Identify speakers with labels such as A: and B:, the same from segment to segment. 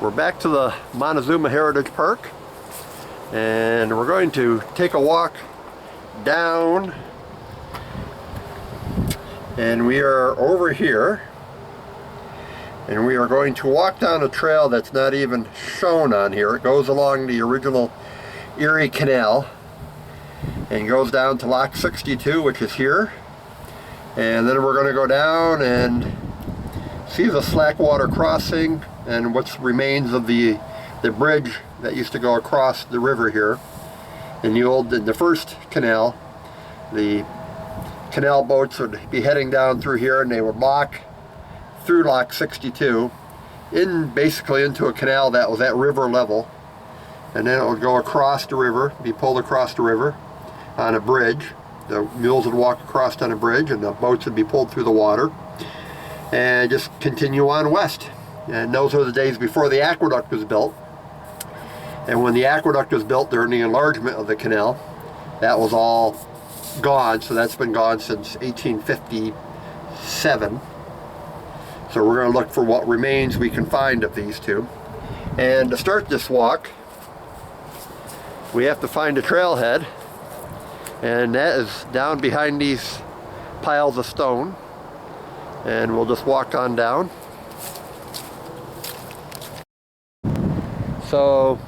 A: We're back to the Montezuma Heritage Park, and we're going to take a walk down, and we are over here, and we are going to walk down a trail that's not even shown on here. It goes along the original Erie Canal and goes down to Lock 62, which is here, and then we're going to go down and see the Slackwater crossing and what remains of the bridge that used to go across the river here. In the first canal, the canal boats would be heading down through here, and they would lock through Lock 62 basically into a canal that was at river level, and then it would go across the river, be pulled across the river on a bridge. The mules would walk across on a bridge, and the boats would be pulled through the water and just continue on west. And those are the days before the aqueduct was built. And when the aqueduct was built during the enlargement of the canal, that was all gone. So that's been gone since 1857. So we're going to look for what remains we can find of these two. And to start this walk, we have to find a trailhead, and that is down behind these piles of stone. And we'll just walk on down. So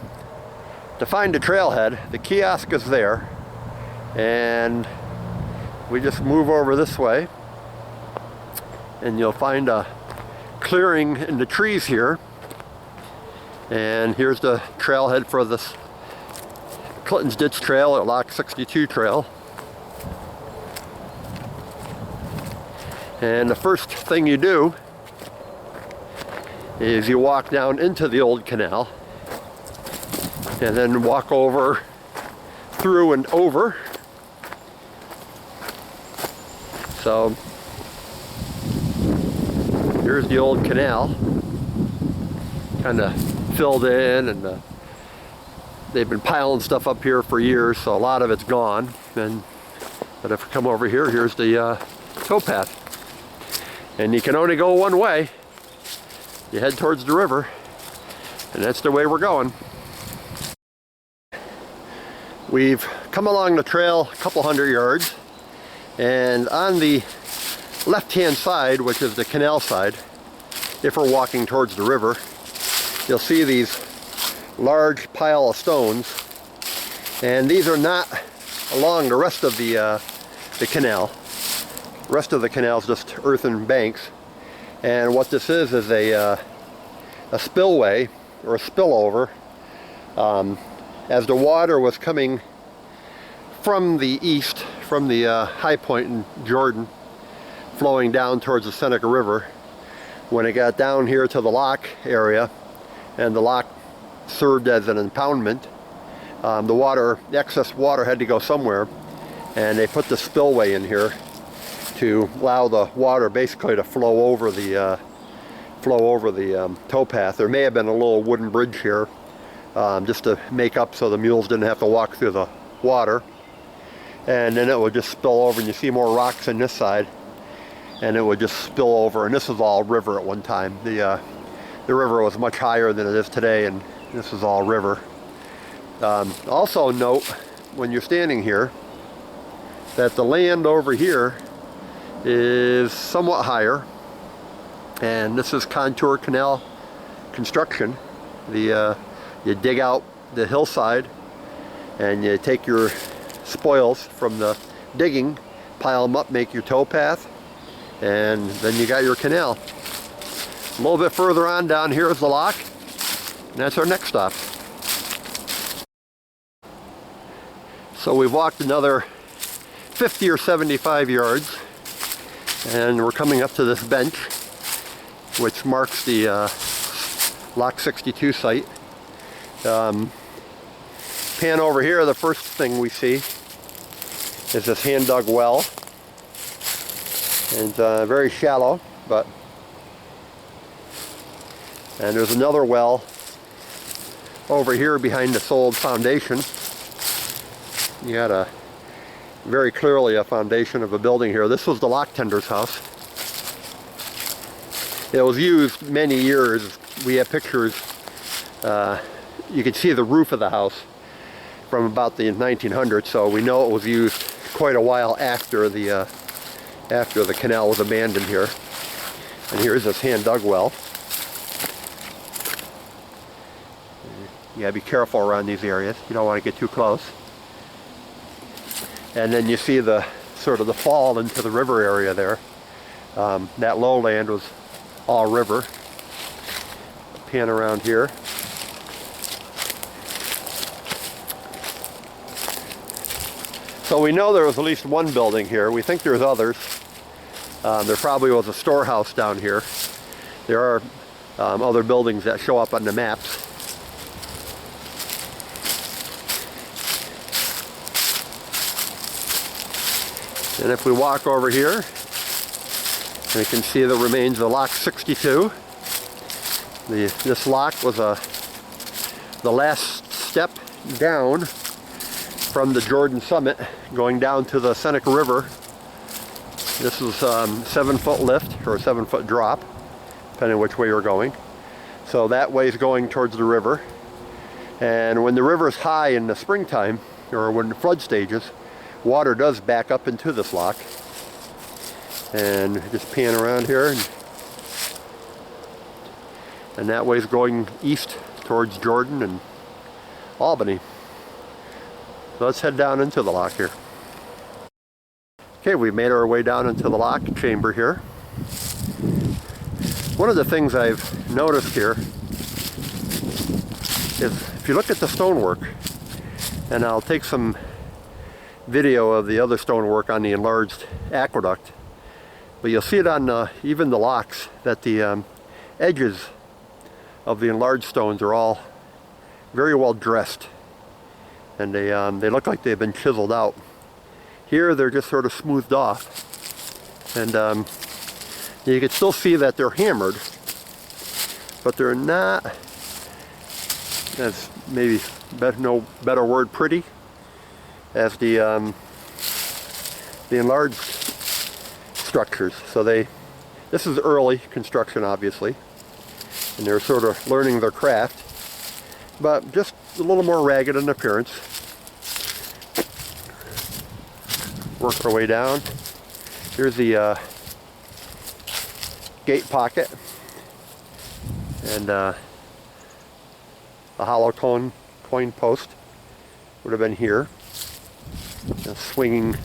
A: to find a trailhead, the kiosk is there, and we just move over this way, and you'll find a clearing in the trees here. And here's the trailhead for this Clinton's Ditch Trail or Lock 62 Trail. And the first thing you do is you walk down into the old canal, and then walk over, through and over. So here's the old canal, kind of filled in, and they've been piling stuff up here for years, so a lot of it's gone. But if we come over here, here's the towpath, and you can only go one way. You head towards the river, and that's the way we're going. We've come along the trail a couple hundred yards, and on the left-hand side, which is the canal side, if we're walking towards the river, you'll see these large pile of stones, and these are not along the rest of the canal. The rest of the canal is just earthen banks, and what this is a spillway or a spillover. As the water was coming from the east, from the high point in Jordan, flowing down towards the Seneca River, when it got down here to the lock area, and the lock served as an impoundment, the excess water had to go somewhere, and they put the spillway in here to allow the water basically to flow over the towpath. There may have been a little wooden bridge here, just to make up so the mules didn't have to walk through the water, and then it would just spill over, and you see more rocks on this side, and it would just spill over. And this was all river at one time. The river was much higher than it is today, and this is all river. Also note, when you're standing here, that the land over here is somewhat higher, and this is contour canal construction. You dig out the hillside, and you take your spoils from the digging, pile them up, make your towpath, and then you got your canal. A little bit further on down here is the lock, and that's our next stop. So we've walked another 50 or 75 yards, and we're coming up to this bench, which marks the Lock 62 site. Pan over here, the first thing we see is this hand-dug well. And it's very shallow, and there's another well over here behind this old foundation. You got very clearly a foundation of a building here. This was the lock tender's house. It was used many years. We have pictures You can see the roof of the house from about the 1900s, so we know it was used quite a while after the canal was abandoned here. And here's this hand-dug well. You gotta be careful around these areas. You don't want to get too close. And then you see the sort of the fall into the river area there. That lowland was all river. Pan around here. So we know there was at least one building here. We think there's others. There probably was a storehouse down here. There are other buildings that show up on the maps. And if we walk over here, we can see the remains of Lock 62. This lock was the last step down from the Jordan summit, going down to the Seneca River. This is 7-foot lift, or a 7-foot drop, depending on which way you're going. So that way is going towards the river. And when the river is high in the springtime, or when the flood stages, water does back up into this lock. And just pan around here, and that way is going east towards Jordan and Albany. So let's head down into the lock here. Okay, we've made our way down into the lock chamber here. One of the things I've noticed here is if you look at the stonework, and I'll take some video of the other stonework on the enlarged aqueduct, but you'll see it on even the locks that the edges of the enlarged stones are all very well dressed, and they look like they've been chiseled out. Here they're just sort of smoothed off, and you can still see that they're hammered, but they're not, that's maybe no better word, pretty, as the enlarged structures. So this is early construction, obviously, and they're sort of learning their craft, but just a little more ragged in appearance. Work our way down. Here's the gate pocket, and a hollow coin post would have been here, and swinging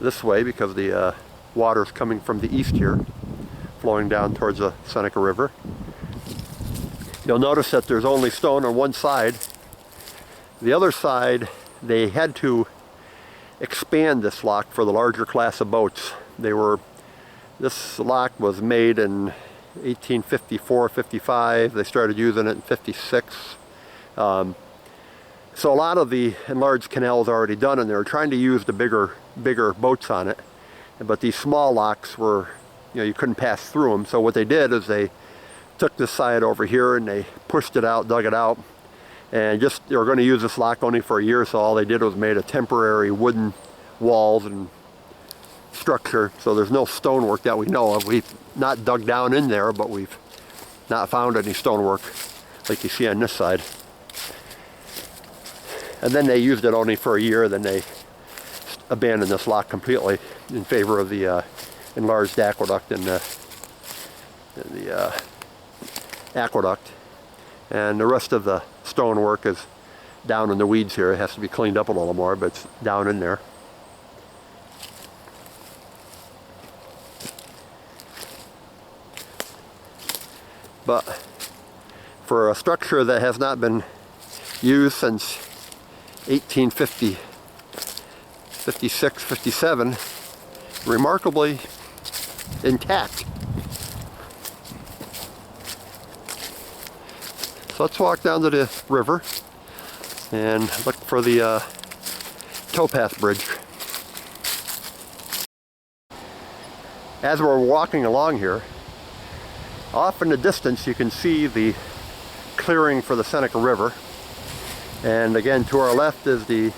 A: this way because the water is coming from the east here, flowing down towards the Seneca River. You'll notice that there's only stone on one side. The other side, they had to expand this lock for the larger class of boats. This lock was made in 1854, 55. They started using it in 56. So a lot of the enlarged canal is already done, and they were trying to use the bigger boats on it. But these small locks were, you couldn't pass through them. So what they did is they took this side over here and they pushed it out, dug it out, and they were going to use this lock only for a year, so all they did was made a temporary wooden walls and structure. So there's no stonework that we know of. We've not dug down in there, but we've not found any stonework like you see on this side. And then they used it only for a year, then they abandoned this lock completely in favor of the enlarged aqueduct and the aqueduct. And the rest of the stonework is down in the weeds here. It has to be cleaned up a little more, but it's down in there. But for a structure that has not been used since 1850, 56, 57, remarkably intact. So let's walk down to the river and look for the towpath bridge. As we're walking along here, off in the distance you can see the clearing for the Seneca River, and again to our left is the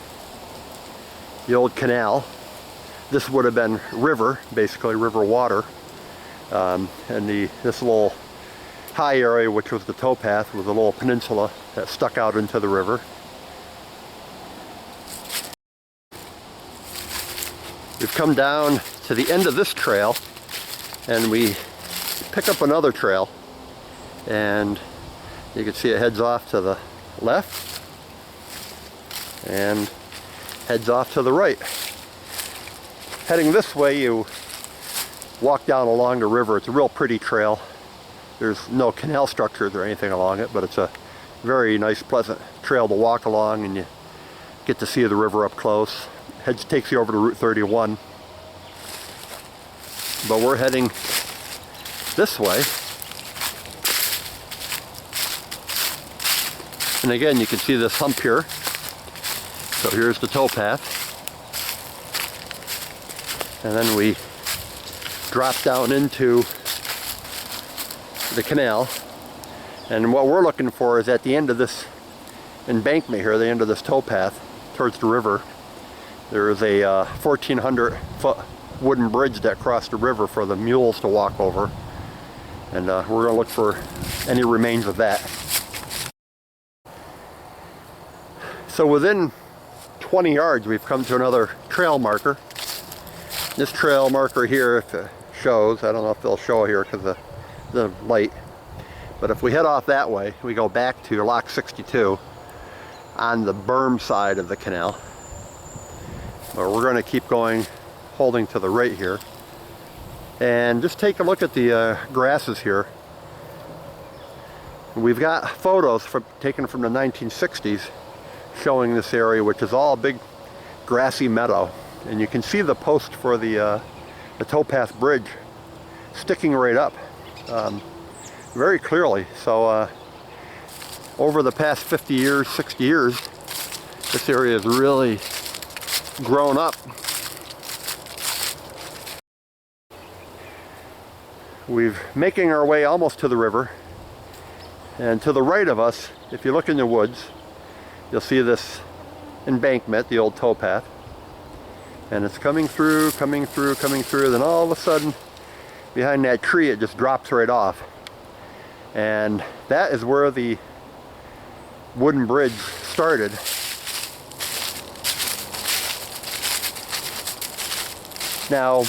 A: old canal. This would have been river, basically river water, and this little high area, which was the towpath, was a little peninsula that stuck out into the river. We've come down to the end of this trail and we pick up another trail, and you can see it heads off to the left and heads off to the right. Heading this way, you walk down along the river. It's a real pretty trail. There's no canal structures or anything along it, but it's a very nice, pleasant trail to walk along, and you get to see the river up close. Takes you over to Route 31. But we're heading this way. And again, you can see this hump here. So here's the towpath. And then we drop down into the canal. And what we're looking for is at the end of this embankment here, the end of this towpath towards the river, there is a 1,400-foot wooden bridge that crossed the river for the mules to walk over. And we're going to look for any remains of that. So within 20 yards we've come to another trail marker. This trail marker here, if it shows, I don't know if they'll show here because of the light, but if we head off that way, we go back to Lock 62 on the berm side of the canal. But we're going to keep going, holding to the right here, and just take a look at the grasses here. We've got photos taken from the 1960s showing this area, which is all a big grassy meadow, and you can see the post for the towpath bridge sticking right up very clearly. So over the past 50 years, 60 years, this area has really grown up. We're making our way almost to the river, and to the right of us, if you look in the woods, you'll see this embankment, the old towpath, and it's coming through, then all of a sudden behind that tree it just drops right off, and that is where the wooden bridge started. Now,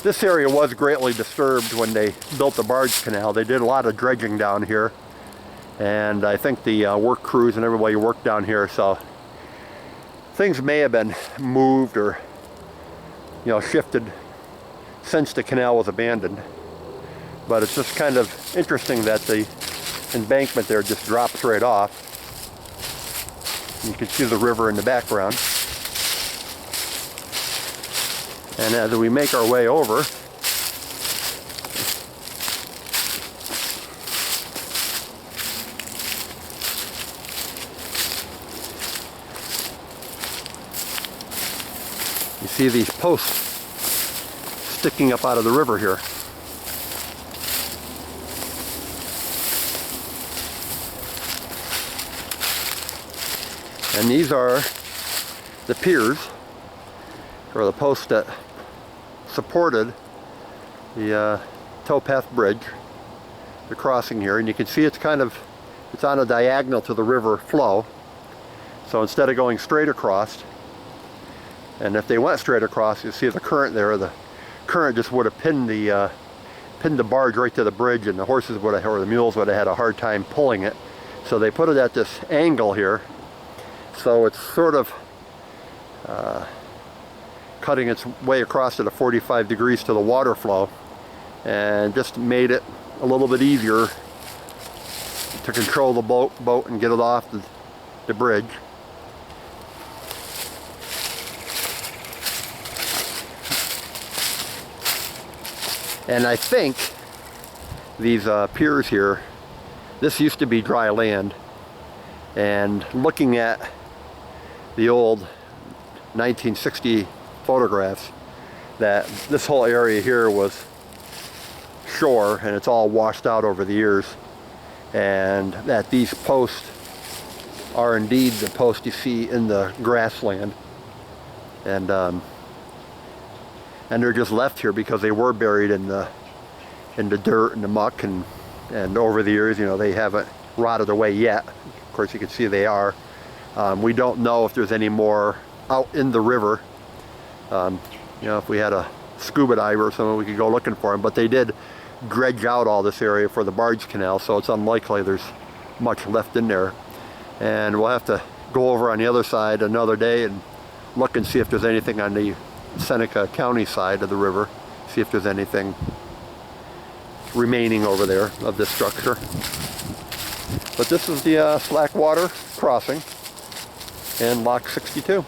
A: this area was greatly disturbed when they built the barge canal. They did a lot of dredging down here, and I think the work crews and everybody worked down here, so things may have been moved or, you know, shifted since the canal was abandoned. But it's just kind of interesting that the embankment there just drops right off. You can see the river in the background. And as we make our way over, you see these posts sticking up out of the river here. And these are the piers, or the posts that supported the towpath bridge, the crossing here. And you can see it's on a diagonal to the river flow. So instead of going straight across, and if they went straight across, you see the current there, the current just would have pinned the barge right to the bridge, and the horses would have, or the mules would have had a hard time pulling it. So they put it at this angle here, so it's sort of cutting its way across at a 45 degrees to the water flow, and just made it a little bit easier to control the boat and get it off the bridge. And I think these piers here, this used to be dry land, and looking at the old 1960 photographs, that this whole area here was shore, and it's all washed out over the years, and that these posts are indeed the posts you see in the grassland, and they're just left here because they were buried in the dirt and the muck, and And over the years, you know, they haven't rotted away yet. Of course, you can see they are. We don't know if there's any more out in the river. You know, if we had a scuba diver or something, we could go looking for them. But they did dredge out all this area for the barge canal, so it's unlikely there's much left in there. And we'll have to go over on the other side another day and look and see if there's anything on the Seneca County side of the river. See if there's anything remaining over there of this structure. But this is the Slackwater crossing and Lock 62.